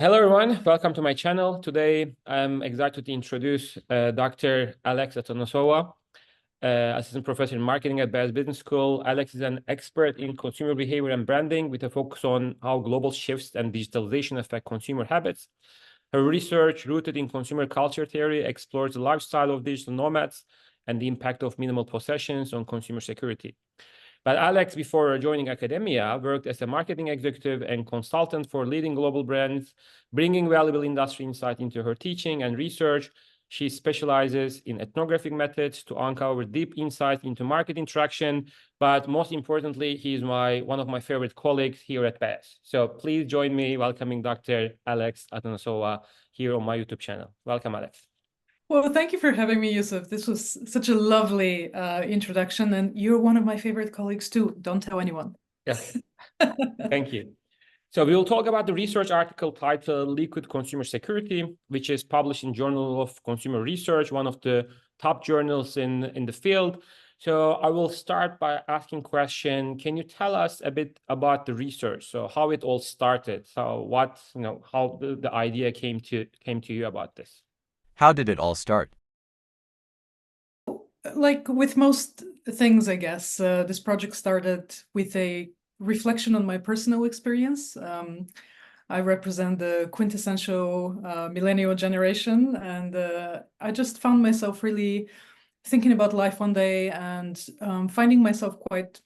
Hello, everyone. Welcome to my channel. Today, I'm excited to introduce Dr. Alex Atanasova, assistant professor in marketing at Bath Business School. Alex is an expert in consumer behavior and branding with a focus on how global shifts and digitalization affect consumer habits. Her research, rooted in consumer culture theory, explores the lifestyle of digital nomads and the impact of minimal possessions on consumer security. But Alex, before joining academia, worked as a marketing executive and consultant for leading global brands, bringing valuable industry insight into her teaching and research. She specializes in ethnographic methods to uncover deep insight into market interaction. But most importantly, he is one of my favorite colleagues here at BAS. So please join me welcoming Dr. Alex Atanasova here on my YouTube channel. Welcome, Alex. Well, thank you for having me, Yusuf. This was such a lovely introduction, and you're one of my favorite colleagues too. Don't tell anyone. Yes, thank you. So we will talk about the research article titled Liquid Consumer Security, which is published in Journal of Consumer Research, one of the top journals in the field. So I will start by asking question, can you tell us a bit about the research? So how it all started? So how the idea came to you about this? How did it all start? Like with most things, I guess, this project started with a reflection on my personal experience. I represent the quintessential millennial generation, and I just found myself really thinking about life one day and finding myself quite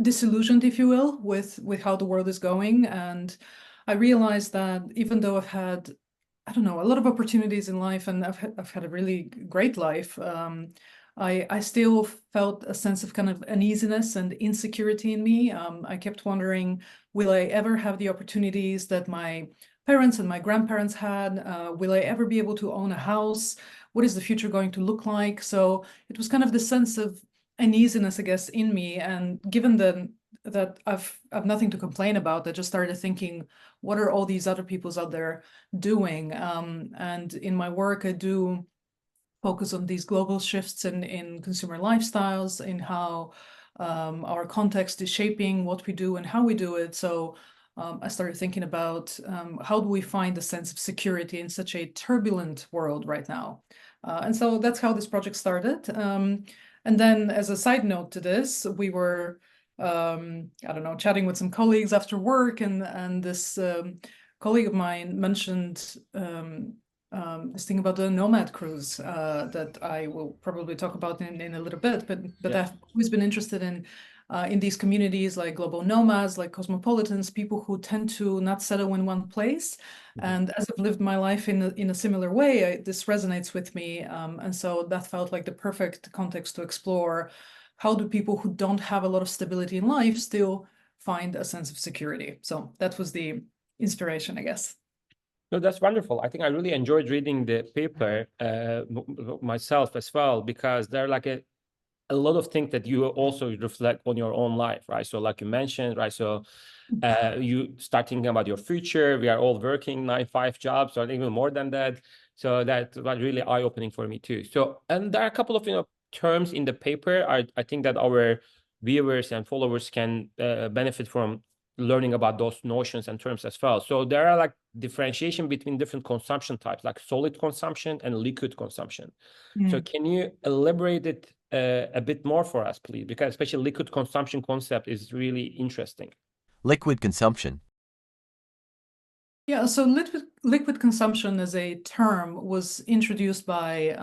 disillusioned, if you will, with how the world is going. And I realized that even though I've had, I don't know, a lot of opportunities in life, and I've had a really great life, I still felt a sense of kind of uneasiness and insecurity in me. I kept wondering, will I ever have the opportunities that my parents and my grandparents had? Will I ever be able to own a house? What is the future going to look like? So it was kind of the sense of uneasiness, I guess, in me. And given that I've nothing to complain about, I just started thinking, what are all these other peoples out there doing? And in my work, I do focus on these global shifts in consumer lifestyles, in how our context is shaping what we do and how we do it. So I started thinking about how do we find a sense of security in such a turbulent world right now? And so that's how this project started. And then as a side note to this, we were, I don't know, chatting with some colleagues after work, and this colleague of mine mentioned this thing about the Nomad cruise that I will probably talk about in a little bit, but yeah. I've always been interested in these communities like global nomads, like cosmopolitans, people who tend to not settle in one place. Mm-hmm. And as I've lived my life in a similar way, this resonates with me. And so that felt like the perfect context to explore how do people who don't have a lot of stability in life still find a sense of security. So that was the inspiration, I guess. No, that's wonderful. I think I really enjoyed reading the paper myself as well, because there are like a lot of things that you also reflect on your own life, right? So like you mentioned, right? So you start thinking about your future. We are all working 9-5 jobs or even more than that. So that was really eye-opening for me too. So, and there are a couple of, terms in the paper. I think that our viewers and followers can benefit from learning about those notions and terms as well. So there are like differentiation between different consumption types, like solid consumption and liquid consumption. So can you elaborate it a bit more for us, please? Because especially liquid consumption concept is really interesting. Liquid consumption. Yeah, so liquid consumption as a term was introduced by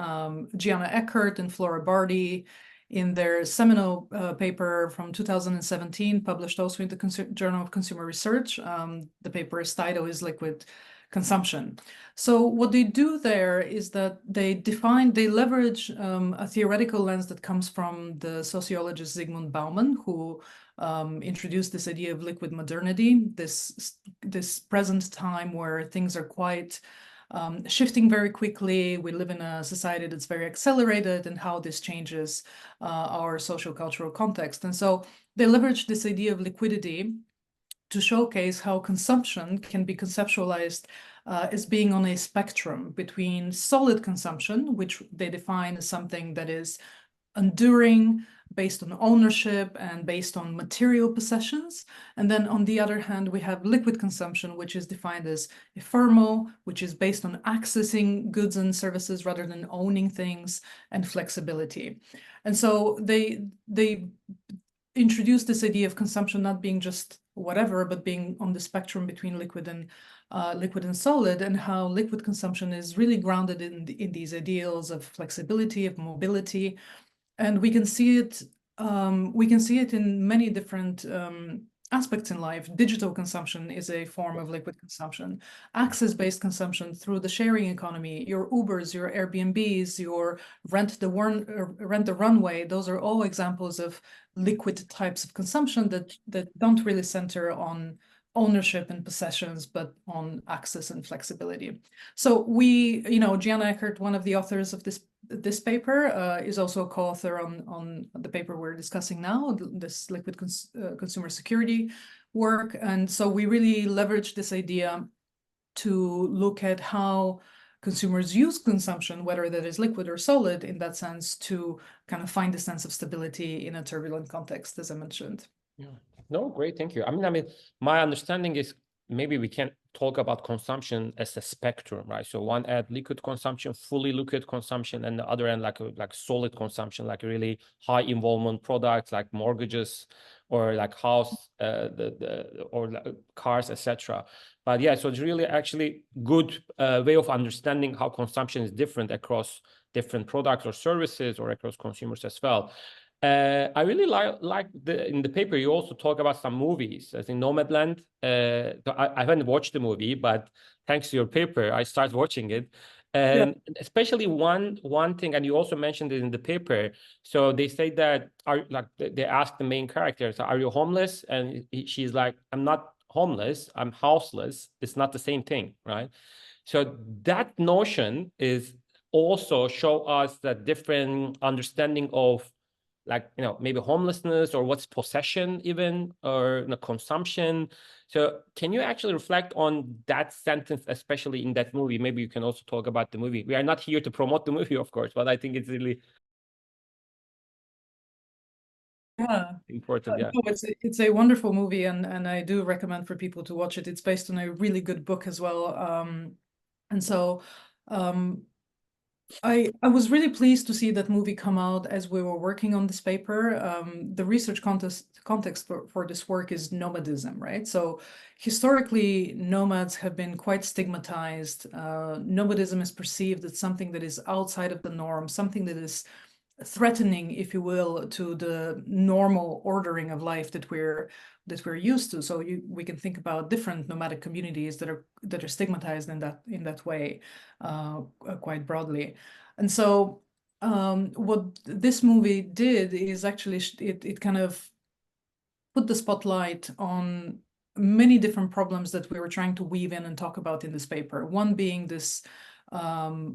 Gianna Eckert and Flora Bardi in their seminal paper from 2017, published also in the Journal of Consumer Research. The paper's title is Liquid Consumption. So what they do there is that they leverage a theoretical lens that comes from the sociologist Zygmunt Bauman, who introduced this idea of liquid modernity, this present time where things are quite shifting very quickly. We live in a society that's very accelerated, and how this changes our social cultural context. And so they leverage this idea of liquidity to showcase how consumption can be conceptualized as being on a spectrum between solid consumption, which they define as something that is enduring, based on ownership and based on material possessions. And then on the other hand, we have liquid consumption, which is defined as ephemeral, which is based on accessing goods and services rather than owning things, and flexibility. And so they introduced this idea of consumption not being just whatever, but being on the spectrum between liquid and solid, and how liquid consumption is really grounded in these ideals of flexibility, of mobility. And we can see it in many different aspects in life. Digital consumption is a form of liquid consumption. Access-based consumption through the sharing economy, your Ubers, your Airbnbs, your rent the runway, those are all examples of liquid types of consumption that don't really center on ownership and possessions, but on access and flexibility. So Gianna Eckert, one of the authors of this paper, is also a co-author on the paper we're discussing now, this liquid consumer security work. And so we really leverage this idea to look at how consumers use consumption, whether that is liquid or solid, in that sense, to kind of find a sense of stability in a turbulent context, as I mentioned. Yeah. No, great, thank you. I mean, my understanding is maybe we can talk about consumption as a spectrum, right? So one end, liquid consumption, fully liquid consumption, and the other end, like solid consumption, like really high involvement products like mortgages or like house, or cars, etc. But yeah, so it's really actually good way of understanding how consumption is different across different products or services or across consumers as well. I really like in the paper you also talk about some movies. I think Nomadland. I haven't watched the movie, but thanks to your paper, I started watching it. And especially one thing, and you also mentioned it in the paper. So they say that they ask the main character, so are you homeless? And she's like, I'm not homeless, I'm houseless. It's not the same thing, right? So that notion is also show us that different understanding of maybe homelessness or what's possession even, or consumption. So can you actually reflect on that sentence, especially in that movie? Maybe you can also talk about the movie. We are not here to promote the movie, of course, but I think it's really important. Yeah. It's a wonderful movie, and I do recommend for people to watch it. It's based on a really good book as well. And so I was really pleased to see that movie come out as we were working on this paper. The research context for this work is nomadism, right? So historically, nomads have been quite stigmatized. Nomadism is perceived as something that is outside of the norm, something that is threatening, if you will, to the normal ordering of life that we're used to. So we can think about different nomadic communities that are stigmatized in that way, quite broadly. And so what this movie did is actually it kind of put the spotlight on many different problems that we were trying to weave in and talk about in this paper. One being this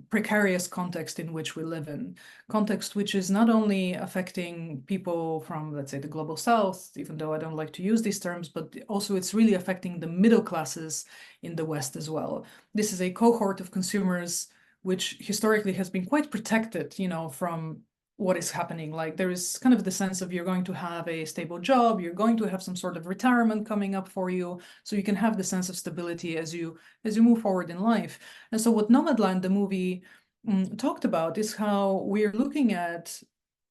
precarious context in which we live in, context which is not only affecting people from, let's say, the global south, even though I don't like to use these terms, but also it's really affecting the middle classes in the West as well. This is a cohort of consumers which historically has been quite protected, from what is happening. Like there is kind of the sense of you're going to have a stable job, you're going to have some sort of retirement coming up for you, so you can have the sense of stability as you move forward in life. And so what Nomadland, the movie, talked about is how we're looking at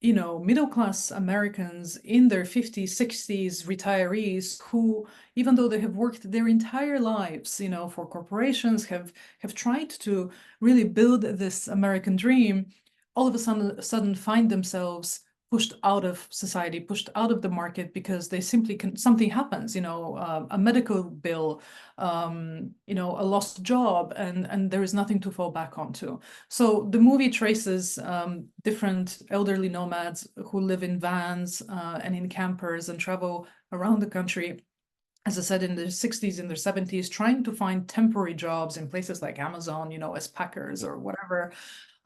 middle-class Americans in their 50s, 60s, retirees who, even though they have worked their entire lives, for corporations, have tried to really build this American dream, all of a sudden find themselves pushed out of society, pushed out of the market because they simply something happens, a medical bill, a lost job, and there is nothing to fall back onto. So the movie traces different elderly nomads who live in vans and in campers and travel around the country, as I said, in their 60s, in their 70s, trying to find temporary jobs in places like Amazon, as packers or whatever,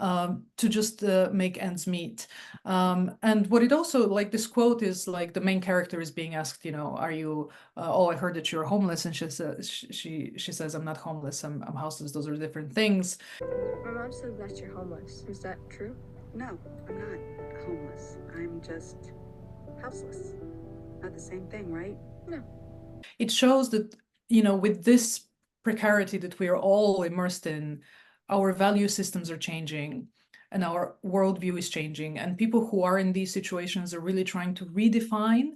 to just make ends meet. And what it also, like this quote is like the main character is being asked, are you, oh, I heard that you're homeless. And she says, I'm not homeless, I'm houseless. Those are different things. My mom said that you're homeless. Is that true? No, I'm not homeless. I'm just houseless. Not the same thing, right? No. It shows that, with this precarity that we are all immersed in, our value systems are changing and our worldview is changing. And people who are in these situations are really trying to redefine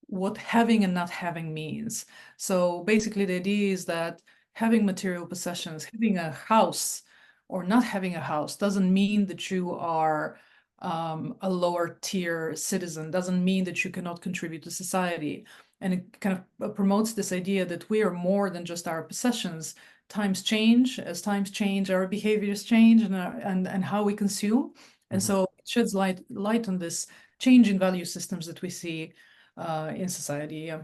what having and not having means. So basically the idea is that having material possessions, having a house or not having a house doesn't mean that you are a lower tier citizen, doesn't mean that you cannot contribute to society. And it kind of promotes this idea that we are more than just our possessions. Times change. As times change, our behaviors change and how we consume. And so it sheds light on this change in value systems that we see in society. Yeah.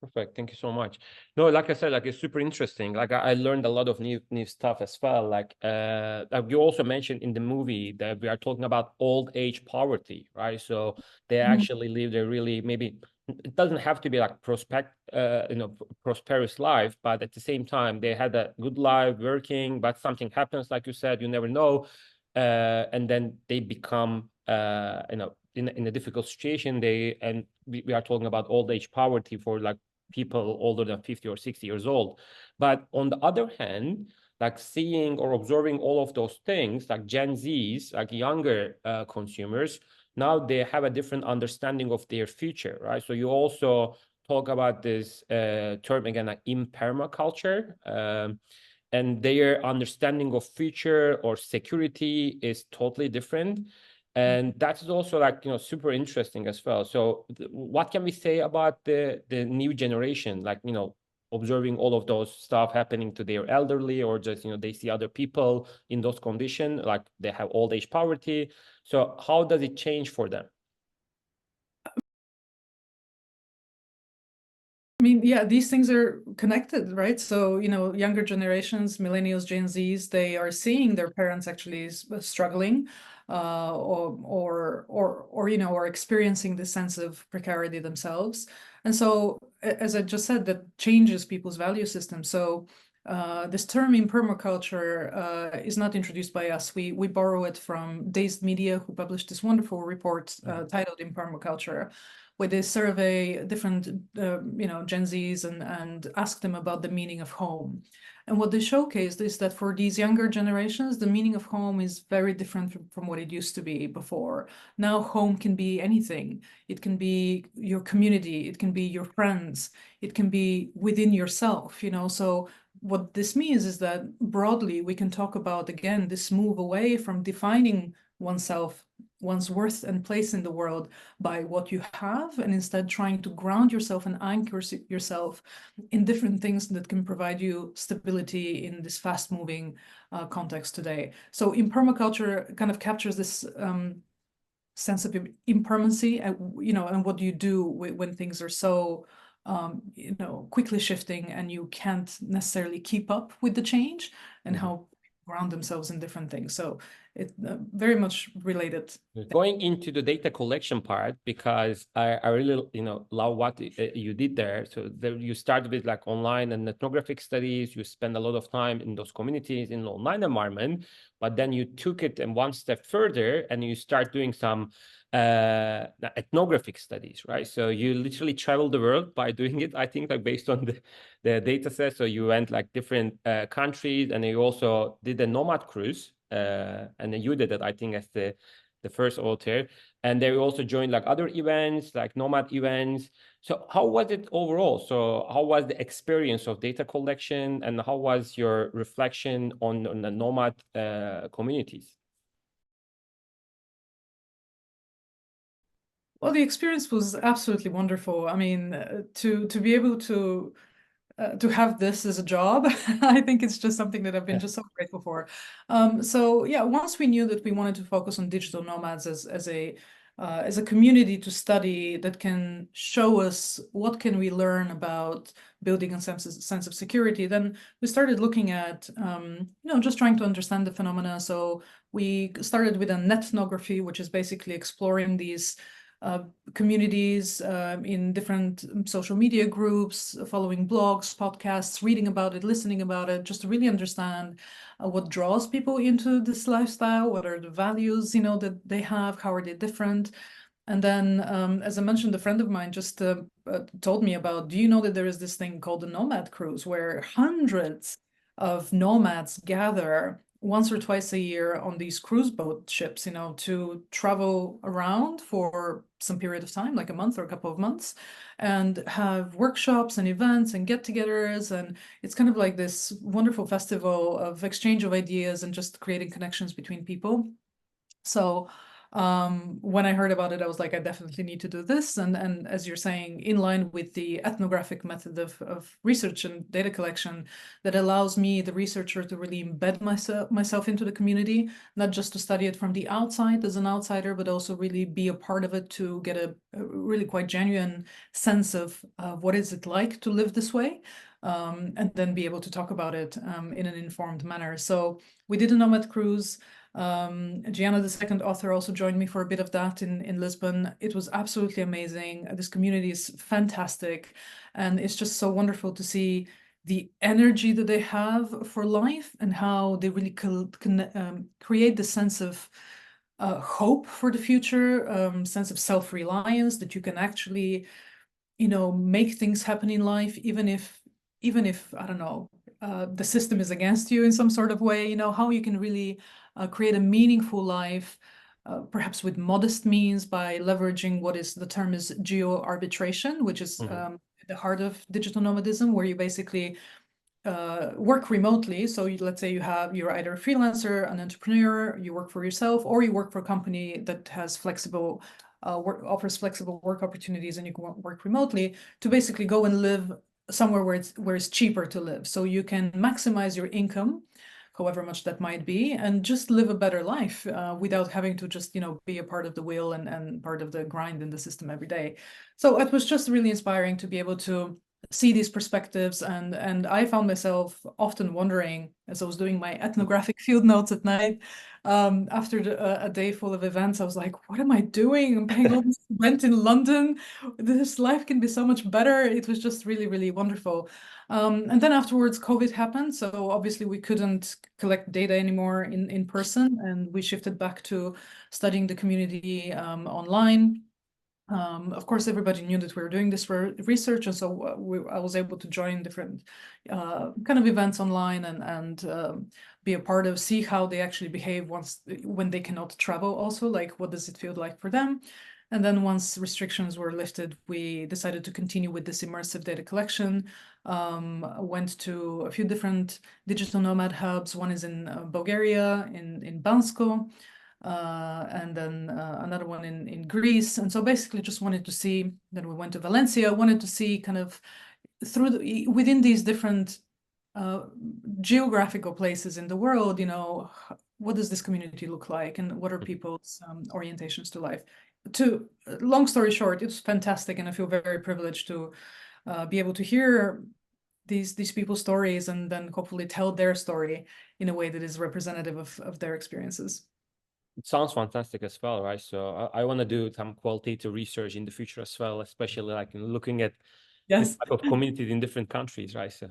Perfect. Thank you so much. No, like I said, like it's super interesting. Like I learned a lot of new stuff as well. Like you also mentioned in the movie that we are talking about old age poverty, right? So they actually live a really, maybe it doesn't have to be like prosperous life, but at the same time they had a good life working, but something happens, like you said, you never know, and then they become in a difficult situation. We are talking about old age poverty for like people older than 50 or 60 years old. But on the other hand, like seeing or observing all of those things, like Gen Zs, like younger consumers, now they have a different understanding of their future, right? So you also talk about this term again, like impermaculture, and their understanding of future or security is totally different. And that is also like, super interesting as well. So what can we say about the new generation, like, observing all of those stuff happening to their elderly, or just, they see other people in those conditions, like they have old age poverty. So how does it change for them? I mean, yeah, these things are connected, right? So, younger generations, millennials, Gen Zs, they are seeing their parents actually struggling, or experiencing this sense of precarity themselves. And so, as I just said, that changes people's value system. So, this term in permaculture is not introduced by us. We borrow it from Dazed Media, who published this wonderful report titled "In Permaculture," where they survey different, Gen Zs and ask them about the meaning of home. And what they showcased is that for these younger generations, the meaning of home is very different from what it used to be before. Now, home can be anything. It can be your community. It can be your friends. It can be within yourself, So what this means is that broadly, we can talk about, again, this move away from defining oneself, one's worth and place in the world by what you have, and instead trying to ground yourself and anchor yourself in different things that can provide you stability in this fast-moving context today. So in permaculture kind of captures this sense of impermanency, and what do you do when things are so quickly shifting and you can't necessarily keep up with the change, and how ground themselves in different things. So it's very much related. Going into the data collection part, because I really love what you did there. So there you started with like online and ethnographic studies. You spend a lot of time in those communities in the online environment, but then you took it and one step further and you start doing some ethnographic studies, right? So you literally traveled the world by doing it, I think, like based on the data set. So you went like different countries, and you also did a nomad cruise, and then you did it, I think, as the first author. And they also joined like other events, like nomad events. So how was it overall? So how was the experience of data collection, and how was your reflection on the nomad communities? Well, the experience was absolutely wonderful. I mean, to be able to have this as a job, I think it's just something that I've been just so grateful for. So yeah, once we knew that we wanted to focus on digital nomads as a community to study that can show us what can we learn about building a sense of security, then we started looking at just trying to understand the phenomena. So we started with an ethnography, which is basically exploring these communities in different social media groups, following blogs, podcasts, reading about it, listening about it, just to really understand what draws people into this lifestyle, what are the values, that they have, how are they different. And then, as I mentioned, a friend of mine just told me about, do you know that there is this thing called the Nomad Cruise, where hundreds of nomads gather once or twice a year on these cruise boat ships, you know, to travel around for some period of time, like a month or a couple of months, and have workshops and events and get-togethers. And it's kind of like this wonderful festival of exchange of ideas and just creating connections between people. So when I heard about it, I was like, I definitely need to do this. And as you're saying, in line with the ethnographic method of research and data collection that allows me, the researcher, to really embed myself into the community, not just to study it from the outside as an outsider, but also really be a part of it to get a really quite genuine sense of what is it like to live this way. And then be able to talk about it in an informed manner. So we did a Nomad cruise. Gianna, the second author, also joined me for a bit of that in Lisbon. It was absolutely amazing. This community is fantastic, and it's just so wonderful to see the energy that they have for life and how they really can create the sense of hope for the future, sense of self-reliance, that you can actually, you know, make things happen in life, even if I don't know, the system is against you in some sort of way, you know, how you can really create a meaningful life, perhaps with modest means, by leveraging what is the term is geo-arbitration, which is at the heart of digital nomadism, where you basically work remotely. So let's say you're either a freelancer, an entrepreneur, you work for yourself, or you work for a company that has flexible offers flexible work opportunities, and you can work remotely to basically go and live somewhere where it's cheaper to live. So you can maximize your income, however much that might be, and just live a better life without having to just, you know, be a part of the wheel and part of the grind in the system every day. So it was just really inspiring to be able to see these perspectives. And I found myself often wondering, as I was doing my ethnographic field notes at night, after a day full of events, I was like, what am I doing? I'm paying all this rent in London. This life can be so much better. It was just really, really wonderful. And then afterwards, COVID happened. So obviously we couldn't collect data anymore in person, and we shifted back to studying the community online. Of course, everybody knew that we were doing this research, and so I was able to join different kind of events online and be a part of, see how they actually behave when they cannot travel. Also, like, what does it feel like for them? And then once restrictions were lifted, we decided to continue with this immersive data collection. Went to a few different digital nomad hubs. One is in Bulgaria, in Bansko. And then another one in Greece. And so basically just wanted to see, then we went to Valencia, wanted to see kind of within these different geographical places in the world, you know, what does this community look like, and what are people's orientations to life? Long story short, it's fantastic, and I feel very privileged to be able to hear these people's stories and then hopefully tell their story in a way that is representative of their experiences. It sounds fantastic as well, right? So I want to do some qualitative research in the future as well, especially like looking at this type of communities in different countries, right? So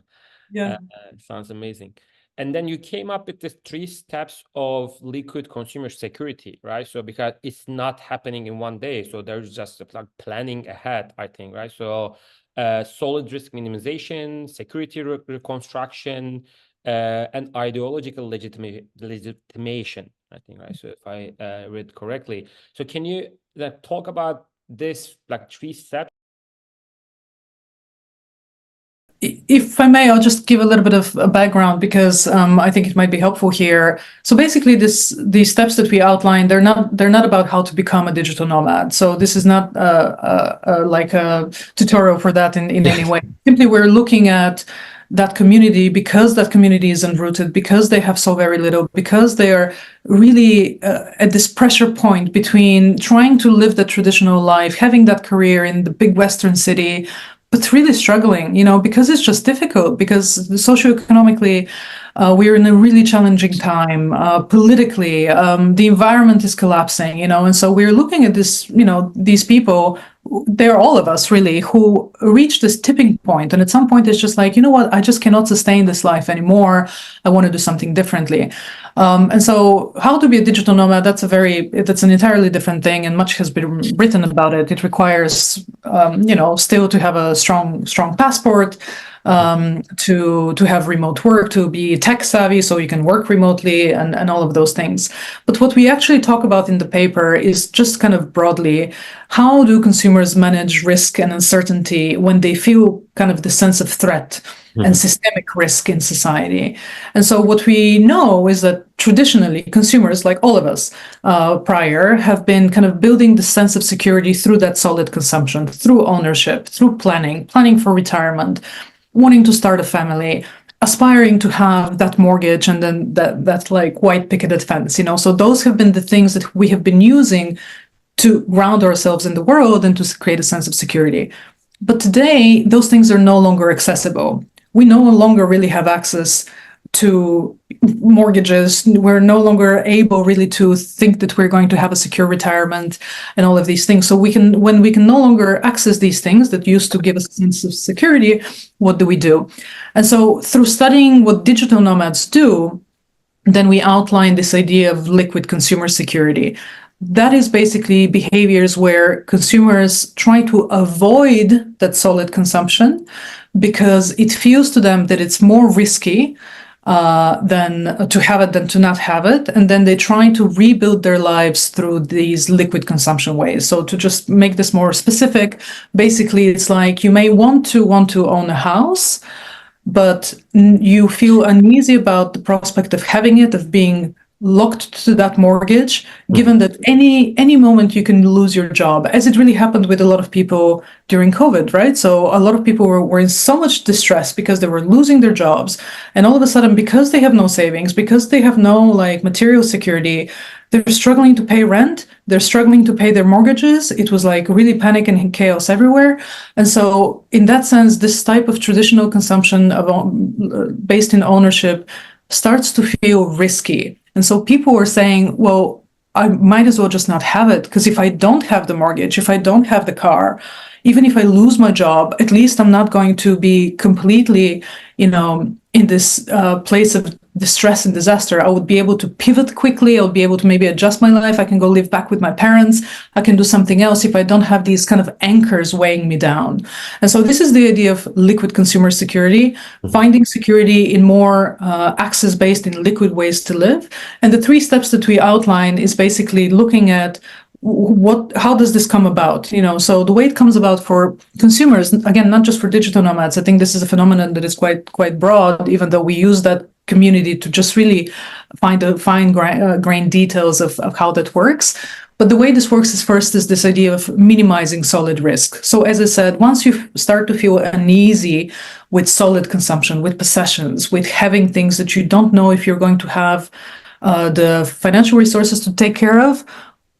yeah, sounds amazing. And then you came up with the 3 steps of liquid consumer security, right? So because it's not happening in one day, so there's just like planning ahead, I think, right? So solid risk minimization, security reconstruction, and ideological legitimation, I think, right? So if I read correctly. So can you talk about this, like 3 steps? If I may, I'll just give a little bit of a background, because I think it might be helpful here. So basically, these steps that we outlined, they're not about how to become a digital nomad. So this is not like a tutorial for that in any way. Simply, we're looking at that community because that community is unrooted, because they have so very little, because they are really at this pressure point between trying to live the traditional life, having that career in the big Western city, but really struggling, you know, because it's just difficult, because socioeconomically, we're in a really challenging time. Politically, the environment is collapsing, you know, and so we're looking at this, you know, these people they're all of us really who reach this tipping point, and at some point it's just like, you know what, I just cannot sustain this life anymore. I want to do something differently. And so how to be a digital nomad, that's an entirely different thing, and much has been written about it. It requires still to have a strong passport, to have remote work, to be tech savvy so you can work remotely, and all of those things. But what we actually talk about in the paper is just kind of broadly, how do consumers manage risk and uncertainty when they feel kind of the sense of threat and systemic risk in society? And so what we know is that traditionally consumers, like all of us prior, have been kind of building the sense of security through that solid consumption, through ownership, through planning for retirement, wanting to start a family, aspiring to have that mortgage, and then that like white picketed fence, So those have been the things that we have been using to ground ourselves in the world and to create a sense of security. But today, those things are no longer accessible. We no longer really have access to mortgages. We're no longer able really to think that we're going to have a secure retirement and all of these things. So when we can no longer access these things that used to give us a sense of security, what do we do? And so through studying what digital nomads do, then we outline this idea of liquid consumer security. That is basically behaviors where consumers try to avoid that solid consumption because it feels to them that it's more risky than to have it than to not have it. And then they try to rebuild their lives through these liquid consumption ways. So to just make this more specific, basically, it's like you may want to own a house, but you feel uneasy about the prospect of having it, of being locked to that mortgage, given that any moment you can lose your job, as it really happened with a lot of people during COVID, right? So a lot of people were in so much distress because they were losing their jobs. And all of a sudden, because they have no savings, because they have no like material security, they're struggling to pay rent, they're struggling to pay their mortgages. It was like really panic and chaos everywhere. And so in that sense, this type of traditional consumption based in ownership starts to feel risky. And so people were saying, well, I might as well just not have it, because if I don't have the mortgage, if I don't have the car, even if I lose my job, at least I'm not going to be completely, in this place of distress and disaster. I would be able to pivot quickly. I'll be able to maybe adjust my life. I can go live back with my parents. I can do something else if I don't have these kind of anchors weighing me down. And so this is the idea of liquid consumer security, finding security in more access-based and liquid ways to live. And the 3 steps that we outline is basically looking at how does this come about? So the way it comes about for consumers, again, not just for digital nomads. I think this is a phenomenon that is quite broad, even though we use that community to just really find the fine-grained details of how that works. But the way this works is this idea of minimizing solid risk. So as I said, once you start to feel uneasy with solid consumption, with possessions, with having things that you don't know if you're going to have the financial resources to take care of,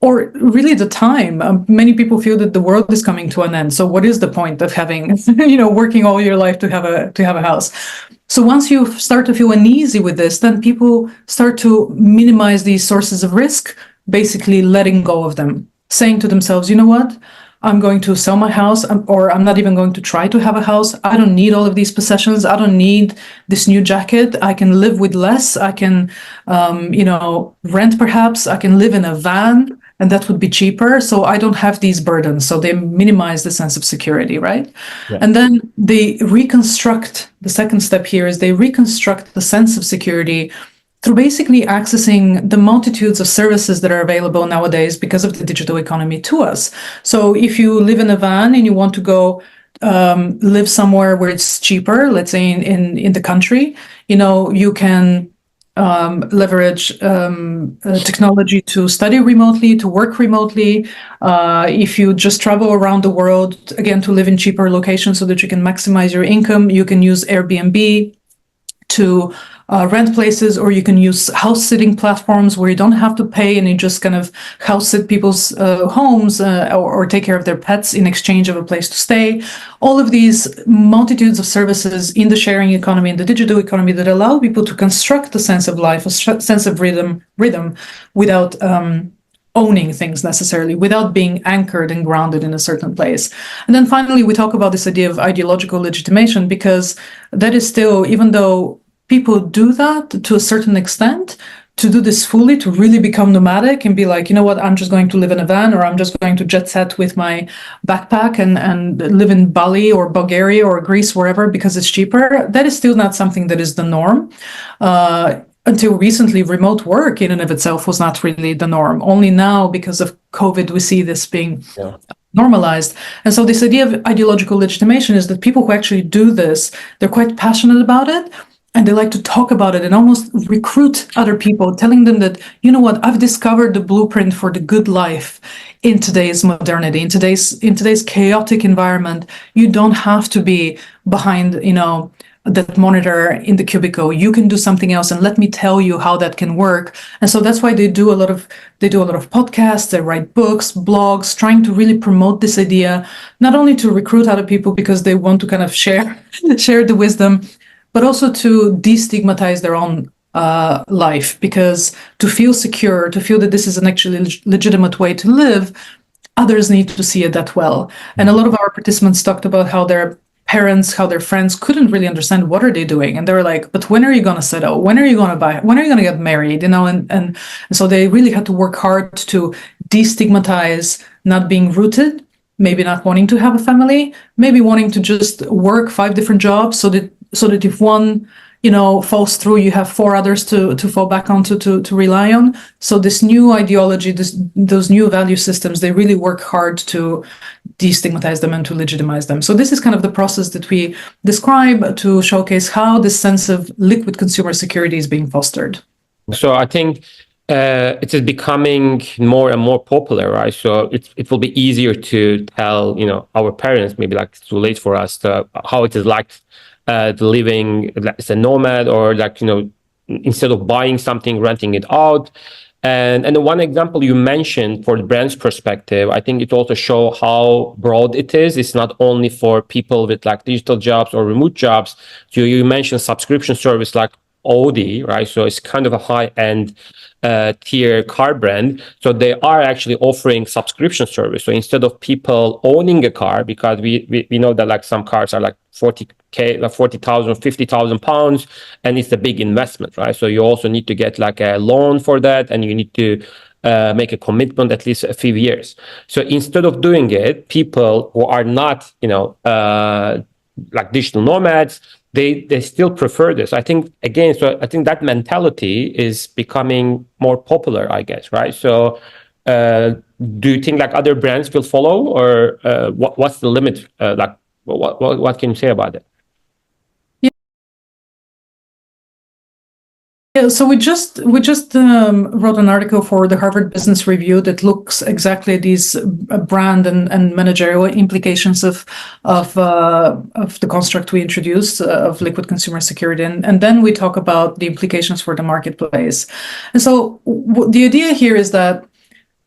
or really the time. Many people feel that the world is coming to an end. So what is the point of having, working all your life to have a house? So once you start to feel uneasy with this, then people start to minimize these sources of risk, basically letting go of them, saying to themselves, you know what? I'm going to sell my house, or I'm not even going to try to have a house. I don't need all of these possessions. I don't need this new jacket. I can live with less. I can, rent perhaps. I can live in a van, and that would be cheaper. So I don't have these burdens. So they minimize the sense of security, right? Yeah. And then they reconstruct, the second step here is they reconstruct the sense of security through basically accessing the multitudes of services that are available nowadays because of the digital economy to us. So if you live in a van and you want to go live somewhere where it's cheaper, let's say in the country, you can leverage technology to study remotely, to work remotely. If you just travel around the world, again, to live in cheaper locations so that you can maximize your income, you can use Airbnb to rent places, or you can use house sitting platforms where you don't have to pay and you just kind of house sit people's homes or take care of their pets in exchange of a place to stay. All of these multitudes of services in the sharing economy, in the digital economy, that allow people to construct a sense of life, a sense of rhythm without owning things necessarily, without being anchored and grounded in a certain place. And then finally, we talk about this idea of ideological legitimation, because that is still, even though people do that to a certain extent, to do this fully, to really become nomadic and be like, you know what, I'm just going to live in a van, or I'm just going to jet set with my backpack and live in Bali or Bulgaria or Greece, wherever, because it's cheaper. That is still not something that is the norm. Until recently, remote work in and of itself was not really the norm. Only now, because of COVID, we see this being normalized. And so this idea of ideological legitimation is that people who actually do this, they're quite passionate about it, and they like to talk about it and almost recruit other people, telling them that, you know what, I've discovered the blueprint for the good life in today's modernity, in today's chaotic environment. You don't have to be behind, that monitor in the cubicle. You can do something else, and let me tell you how that can work. And so that's why they do a lot of podcasts, they write books, blogs, trying to really promote this idea, not only to recruit other people because they want to kind of share the wisdom, but also to destigmatize their own life, because to feel secure, to feel that this is an actually legitimate way to live, others need to see it that well. And a lot of our participants talked about how their parents, how their friends couldn't really understand what are they doing. And they were like, but when are you going to settle? When are you going to buy? When are you going to get married? And so they really had to work hard to destigmatize not being rooted, maybe not wanting to have a family, maybe wanting to just work 5 different jobs so that if one, falls through, you have 4 others to fall back onto to rely on. So this new ideology, those new value systems, they really work hard to destigmatize them and to legitimize them. So this is kind of the process that we describe to showcase how this sense of liquid consumer security is being fostered. So I think it is becoming more and more popular, right? So it will be easier to tell, our parents, maybe like it's too late for us, how it is like living as a nomad, or instead of buying something, renting it out. And the one example you mentioned for the brand's perspective, I think it also shows how broad it is. It's not only for people with digital jobs or remote jobs. So you mentioned subscription service like Audi, right? So it's kind of a high-end tier car brand. So they are actually offering subscription service. So instead of people owning a car, because we know that some cars are 40K, 40,000, 50,000 pounds, and it's a big investment, right? So you also need to get a loan for that, and you need to make a commitment at least a few years. So instead of doing it, people who are not, digital nomads, they still prefer this. I think, again, so I think that mentality is becoming more popular, I guess, right? So do you think other brands will follow, or what's the limit? What can you say about it? Yeah, so we just wrote an article for the Harvard Business Review that looks exactly at these brand and managerial implications of the construct we introduced of liquid consumer security, and then we talk about the implications for the marketplace. And so the idea here is that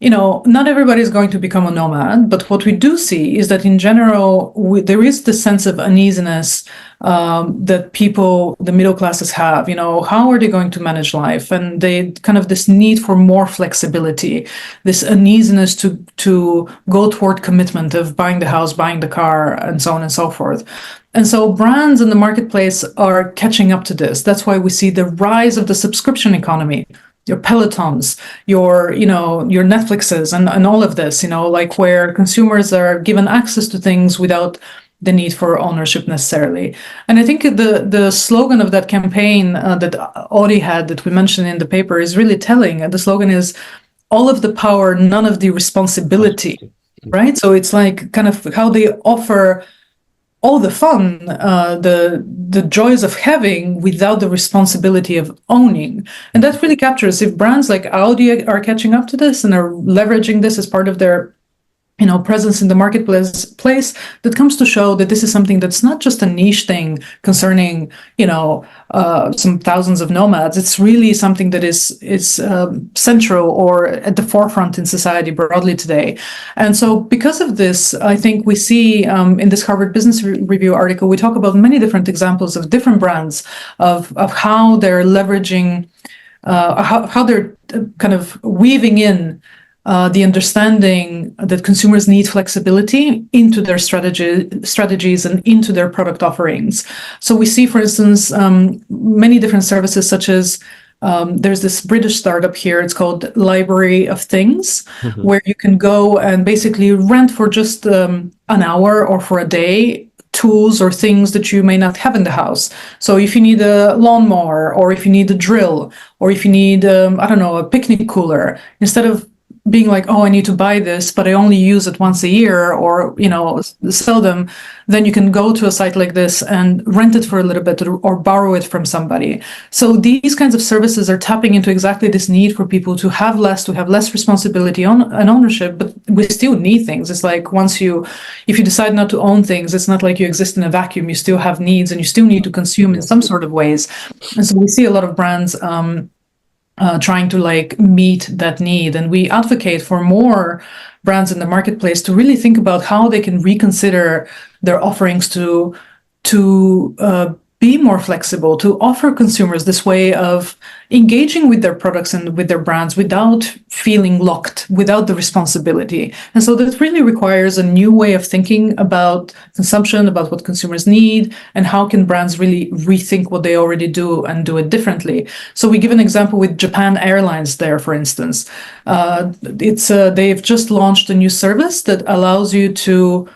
not everybody is going to become a nomad, but what we do see is that in general, there is this sense of uneasiness that people, the middle classes have. How are they going to manage life? And they kind of this need for more flexibility, this uneasiness to go toward commitment of buying the house, buying the car, and so on and so forth. And so brands in the marketplace are catching up to this. That's why we see the rise of the subscription economy. Your Pelotons, your Netflixes, and all of this, where consumers are given access to things without the need for ownership necessarily. And I think the slogan of that campaign that Audi had, that we mentioned in the paper, is really telling. The slogan is all of the power, none of the responsibility, right? So it's kind of how they offer all the fun, the joys of having without the responsibility of owning. And that really captures, if brands like Audi are catching up to this and are leveraging this as part of their presence in the marketplace, that comes to show that this is something that's not just a niche thing concerning, some thousands of nomads. It's really something that is central or at the forefront in society broadly today. And so because of this, I think we see in this Harvard Business Review article, we talk about many different examples of different brands of how they're leveraging, how they're kind of weaving in the understanding that consumers need flexibility into their strategies and into their product offerings. So we see, for instance, many different services such as there's this British startup here, it's called Library of Things, where you can go and basically rent for just an hour or for a day tools or things that you may not have in the house. So if you need a lawnmower, or if you need a drill, or if you need, I don't know, a picnic cooler, instead of being like, oh, I need to buy this, but I only use it once a year, or, you know, seldom, then you can go to a site like this and rent it for a little bit or borrow it from somebody. So these kinds of services are tapping into exactly this need for people to have less responsibility and ownership, but we still need things. It's like if you decide not to own things, it's not like you exist in a vacuum. You still have needs and you still need to consume in some sort of ways. And so we see a lot of brands trying to like meet that need. And we advocate for more brands in the marketplace to really think about how they can reconsider their offerings to be more flexible, to offer consumers this way of engaging with their products and with their brands without feeling locked, without the responsibility. And so that really requires a new way of thinking about consumption, about what consumers need, and how can brands really rethink what they already do and do it differently. So we give an example with Japan Airlines there, for instance. They've just launched a new service that allows you to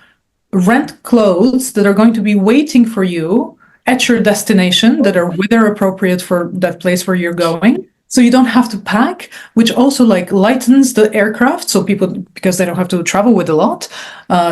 rent clothes that are going to be waiting for you at your destination, that are weather appropriate for that place where you're going. So you don't have to pack, which also like lightens the aircraft. So people, because they don't have to travel with a lot,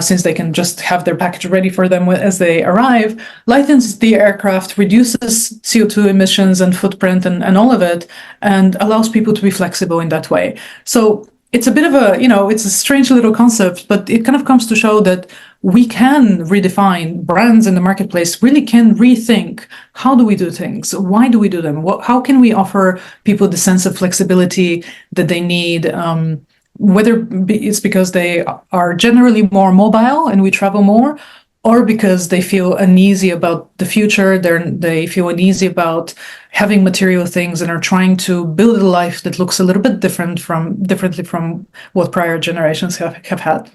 since they can just have their package ready for them as they arrive, lightens the aircraft, reduces CO2 emissions and footprint and all of it, and allows people to be flexible in that way. So it's a bit of a, it's a strange little concept, but it kind of comes to show that we can redefine, brands in the marketplace really can rethink, how do we do things? Why do we do them? How can we offer people the sense of flexibility that they need? Whether it's because they are generally more mobile and we travel more, or because they feel uneasy about the future, they feel uneasy about having material things and are trying to build a life that looks a little bit differently from what prior generations have had.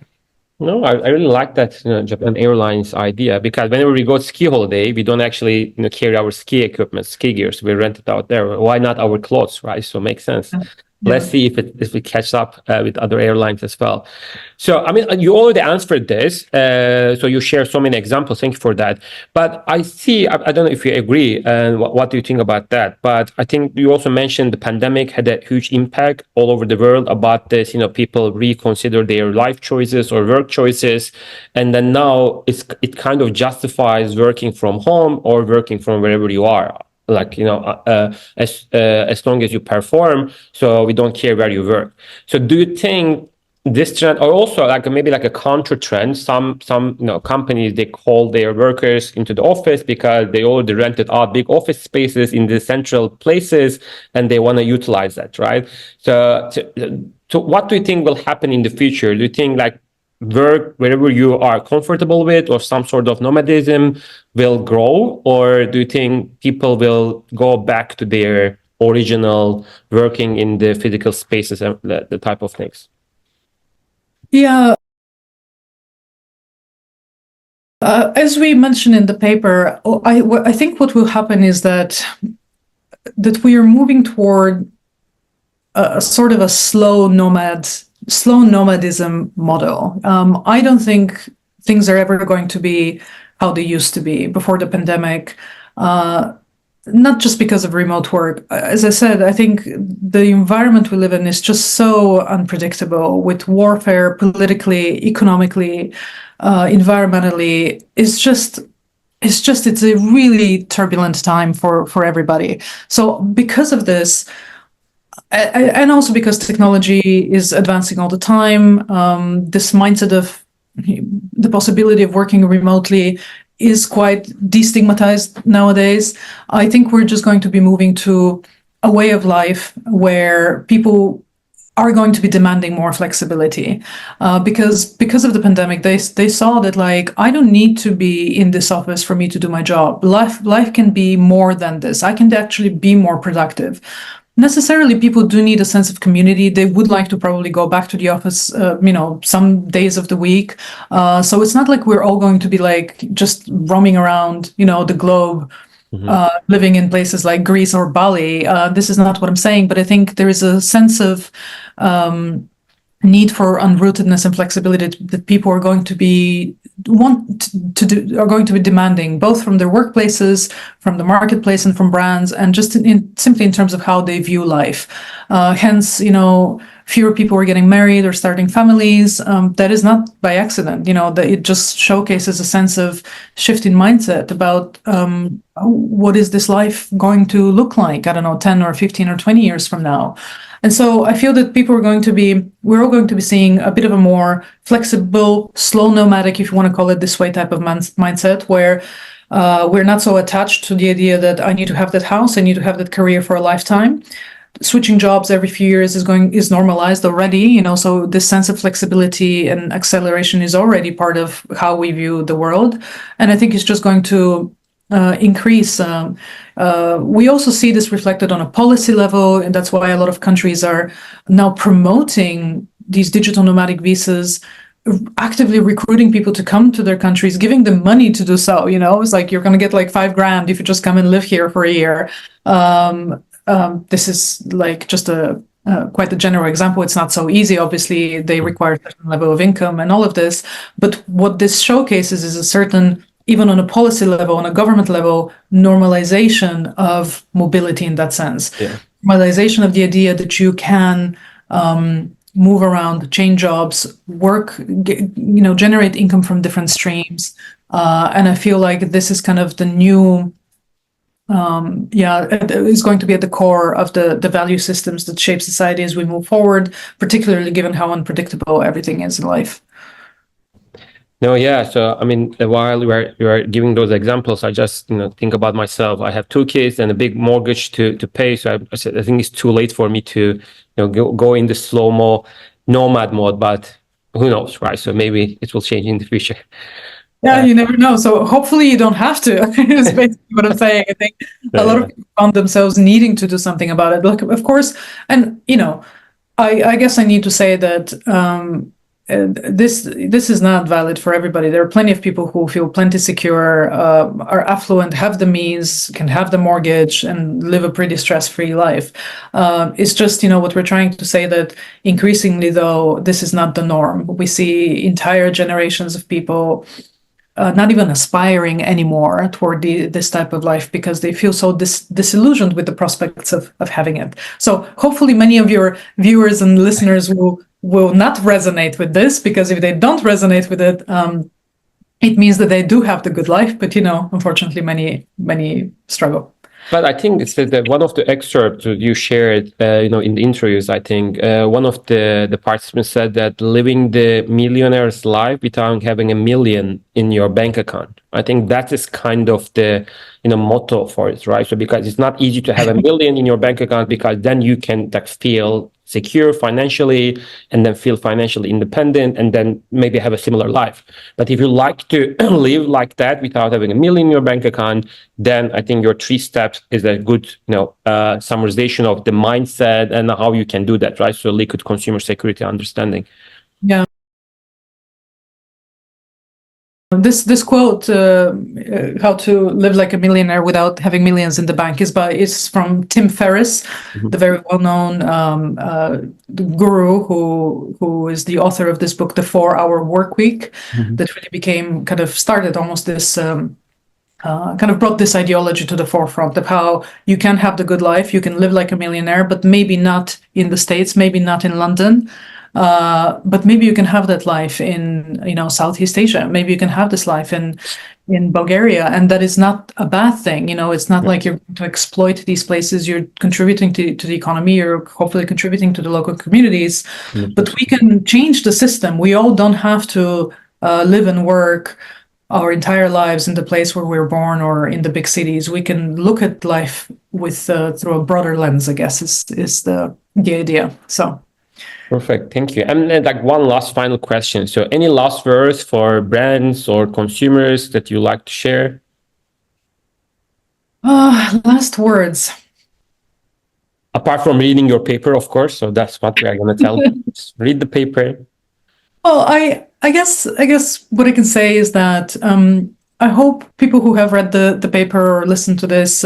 No, I really like that Japan Airlines idea, because whenever we go ski holiday, we don't actually carry our ski equipment, ski gears. We rent it out there. Why not our clothes, right? So it makes sense. Yeah. Let's see if it catches up with other airlines as well. So, I mean, you already answered this. So you share so many examples. Thank you for that. But I see, I don't know if you agree, and what do you think about that? But I think you also mentioned the pandemic had a huge impact all over the world about this, people reconsider their life choices or work choices. And then now it kind of justifies working from home or working from wherever you are. Like, as long as you perform, so we don't care where you work. So do you think this trend, or also maybe a counter trend, some companies, they call their workers into the office because they already rented out big office spaces in the central places and they want to utilize that, right? So what do you think will happen in the future? Do you think work wherever you are comfortable with, or some sort of nomadism will grow, or do you think people will go back to their original working in the physical spaces and the type of things? Yeah. As we mentioned in the paper, I think what will happen is that we are moving toward a sort of a slow nomadism model. I don't think things are ever going to be how they used to be before the pandemic, not just because of remote work. As I said, I think the environment we live in is just so unpredictable, with warfare politically, economically, environmentally. It's a really turbulent time for everybody. So because of this, and also because technology is advancing all the time, this mindset of the possibility of working remotely is quite destigmatized nowadays. I think we're just going to be moving to a way of life where people are going to be demanding more flexibility, because of the pandemic. They saw that I don't need to be in this office for me to do my job. Life can be more than this. I can actually be more productive. necessarily people do need a sense of community. They would like to probably go back to the office, some days of the week. So it's not like we're all going to be like just roaming around, the globe, living in places like Greece or Bali. This is not what I'm saying, but I think there is a sense of need for unrootedness and flexibility that people are going to be are going to be demanding, both from their workplaces, from the marketplace, and from brands, and just simply in terms of how they view life. Hence, fewer people are getting married or starting families. That is not by accident. That it just showcases a sense of shift in mindset about what is this life going to look like, I don't know, 10 or 15 or 20 years from now. And so I feel that we're all going to be seeing a bit of a more flexible, slow nomadic, if you want to call it this way, type of mindset, where we're not so attached to the idea that I need to have that house, I need to have that career for a lifetime. Switching jobs every few years is normalized already, so this sense of flexibility and acceleration is already part of how we view the world. And I think it's just going to increase. We also see this reflected on a policy level, and that's why a lot of countries are now promoting these digital nomadic visas, actively recruiting people to come to their countries, giving them money to do so. It's like you're going to get like $5,000 if you just come and live here for a year. This is like just quite a general example. It's not so easy. Obviously, they require a certain level of income and all of this. But what this showcases is a certain, even on a policy level, on a government level, normalization of mobility in that sense. Yeah. Normalization of the idea that you can move around, change jobs, work, generate income from different streams. And I feel like this is kind of the new, is going to be at the core of the value systems that shape society as we move forward, particularly given how unpredictable everything is in life. No, yeah. So, I mean, while you are giving those examples, I just, think about myself. I have 2 kids and a big mortgage to pay. So I think it's too late for me to, go in the slow-mo nomad mode, but who knows, right? So maybe it will change in the future. Yeah, you never know. So hopefully you don't have to. Is basically what I'm saying. I think a lot of people found themselves needing to do something about it. Look, of course, and I guess I need to say that this is not valid for everybody. There are plenty of people who feel plenty secure, are affluent, have the means, can have the mortgage, and live a pretty stress-free life. It's just, what we're trying to say, that increasingly, though, this is not the norm. We see entire generations of people not even aspiring anymore toward this type of life because they feel so disillusioned with the prospects of having it. So hopefully many of your viewers and listeners will not resonate with this, because if they don't resonate with it, it means that they do have the good life. But, unfortunately, many struggle. But I think it's that one of the excerpts you shared, in the interviews, I think one of the participants said that living the millionaire's life without having $1 million in your bank account. I think that is kind of the, motto for it, right? So because it's not easy to have $1 million in your bank account, because then you can feel secure financially and then feel financially independent and then maybe have a similar life. But if you like to live like that without having $1 million in your bank account, then I think your 3 steps is a good, summarization of the mindset and how you can do that, right? So liquid consumer security understanding. Yeah. This quote, how to live like a millionaire without having millions in the bank, is from Tim Ferriss, the very well-known guru who is the author of this book, The 4-Hour Workweek, that really started almost this kind of brought this ideology to the forefront of how you can have the good life, you can live like a millionaire, but maybe not in the States, maybe not in London. But maybe you can have that life in, Southeast Asia. Maybe you can have this life in Bulgaria, and that is not a bad thing. It's not like you're going to exploit these places. You're contributing to the economy. You're hopefully contributing to the local communities. But we can change the system. We all don't have to live and work our entire lives in the place where we're born or in the big cities. We can look at life with through a broader lens, I guess, is the idea. So. Perfect. Thank you. And then one last final question. So any last words for brands or consumers that you like to share? Last words. Apart from reading your paper, of course. So that's what we are going to tell you. Just read the paper. Well, I guess what I can say is that I hope people who have read the paper or listened to this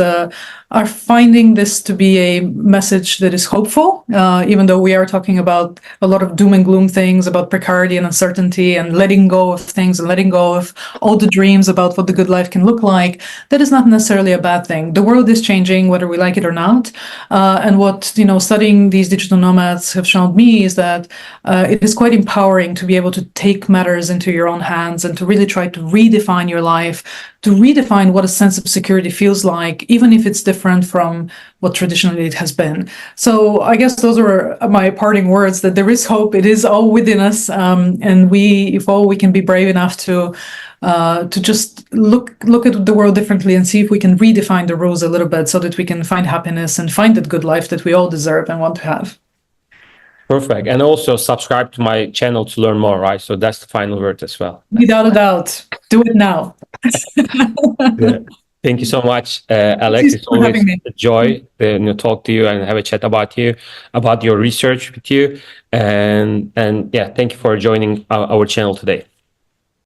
are finding this to be a message that is hopeful, even though we are talking about a lot of doom and gloom things about precarity and uncertainty and letting go of things and letting go of all the dreams about what the good life can look like. That is not necessarily a bad thing. The world is changing, whether we like it or not. And what, studying these digital nomads have shown me is that it is quite empowering to be able to take matters into your own hands and to really try to redefine your life, to redefine what a sense of security feels like, even if it's different from what traditionally it has been. So I guess those are my parting words, that there is hope. It is all within us. And if we can be brave enough to just look at the world differently and see if we can redefine the rules a little bit so that we can find happiness and find that good life that we all deserve and want to have. Perfect. And also subscribe to my channel to learn more, right? So that's the final word as well. Without a doubt. Do it now. Yeah. Thank you so much, Alex. It's always a joy to talk to you and have a chat about your research with you. And yeah, thank you for joining our channel today.